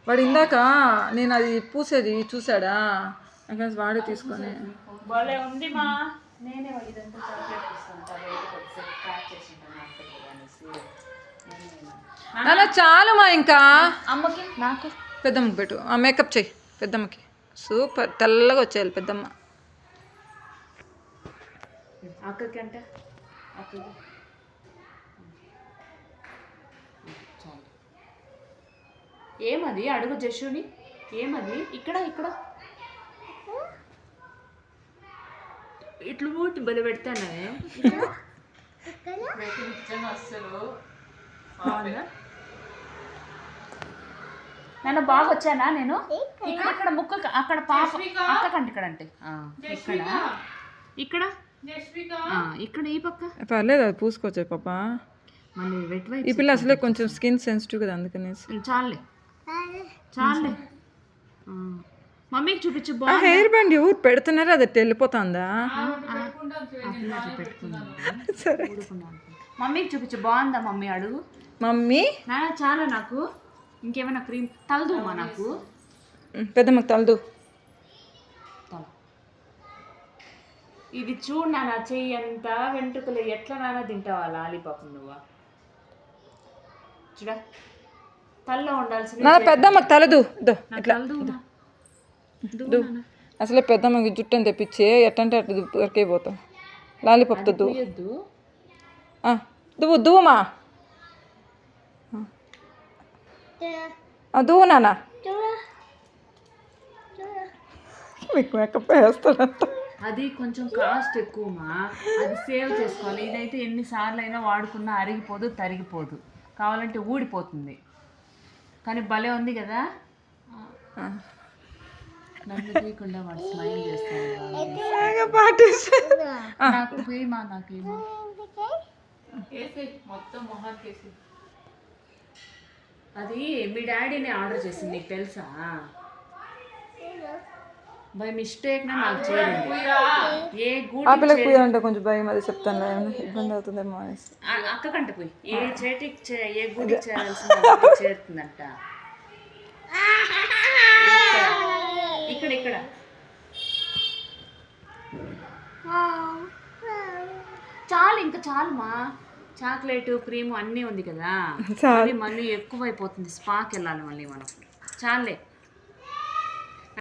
వాడు ఇందాక నేను అది పూసేది చూసాడా ఇంకా వాడే తీసుకొని భలే ఉంది మా నేనే ఇదంతా చాక్లెట్ ఇస్తాను నాన్న చాలు మా ఇంకా అమ్మకి నాకు పెద్దమ్మకి పెట్టు ఆ మేకప్ చెయ్యి పెద్దమ్మకి సూపర్ తెల్లగా వచ్చేయాలి పెద్దమ్మ అక్కకి అంటే అక్కకి ఏమది అడుగు జషుని ఏమది ఇక్కడ ఇక్కడ ఇట్లు మూటి బలి పెడతానే అసలు నన్ను బాగా వచ్చానా నేను ఇక్కడ ఇక్కడ ముక్క అక్కడ పాప అక్కకంటే ఇక్కడ అంటే ఇక్కడ ఇక్కడ ఇక్కడ ఈ పక్క పర్లేదు అది పూసుకోవచ్చు పాప మళ్ళీ వెట్ ఈ పిల్ల అసలే కొంచెం స్కిన్ సెన్సిటివ్ కదా అందుకనేసి చాలే చాలే మమ్మీకి చూపించు హెయిర్ బ్యాండ్ ఎవరు పెడుతున్నారు అది వెళ్ళిపోతుందా సరే మమ్మీకి చూపించు బాగుందా మమ్మీ అడుగు మమ్మీ నాన్న చాలా నాకు ఇంకేమైనా క్రీమ్ తలదుమా నాకు పెద్దమ్మకి తలదు ఇది చూడు నాన్న చెయ్యి అంత వెంట్రుకలు ఎట్లా నాన్న తింటావా లాలీపాప్ నువ్వు చూడ తల్లో ఉండాల్సింది నా పెద్దమ్మకి తలదు ఇట్లా అసలే పెద్దమ్మకి జుట్టుని తెప్పించి ఎట్టంటే అట్లా దొరికైపోతాం లాలీపాప్ దువ్వు దువ్వు దువ్వుమా దువ్వు నాన్న మీకు మేకప్ వేస్తాడంట అది కొంచెం కాస్ట్ ఎక్కువమా అది సేవ్ చేసుకోవాలి ఇదైతే ఎన్నిసార్లు అయినా వాడుకున్నా అరిగిపోదు తరిగిపోదు కావాలంటే ఊడిపోతుంది కానీ భలే ఉంది కదా నన్ను తీయకుండా వాడు స్మైల్ చేస్తాను నాకు పోయిమా నాకేమో మొత్తం మొహానికి వేసి అది మీ డాడీని ఆర్డర్ చేసింది నీకు తెలుసా బై మిస్టేక్ నాకు చేయండి ఏ పిల్లకి పోయాలంటే కొంచెం భయం అది చెప్తాను ఇబ్బంది అవుతుందేమో అనేసి అక్కకంటే పోయి ఏ చేతికి ఏ గుడికి చేయాల్సిన చేరుతుందంట ఇక్కడ ఇక్కడ చాలు ఇంకా చాలుమా చాక్లెట్ క్రీమ్ అన్నీ ఉంది కదా మళ్ళీ ఎక్కువైపోతుంది స్పాకి వెళ్ళాలి మళ్ళీ మనం చాలే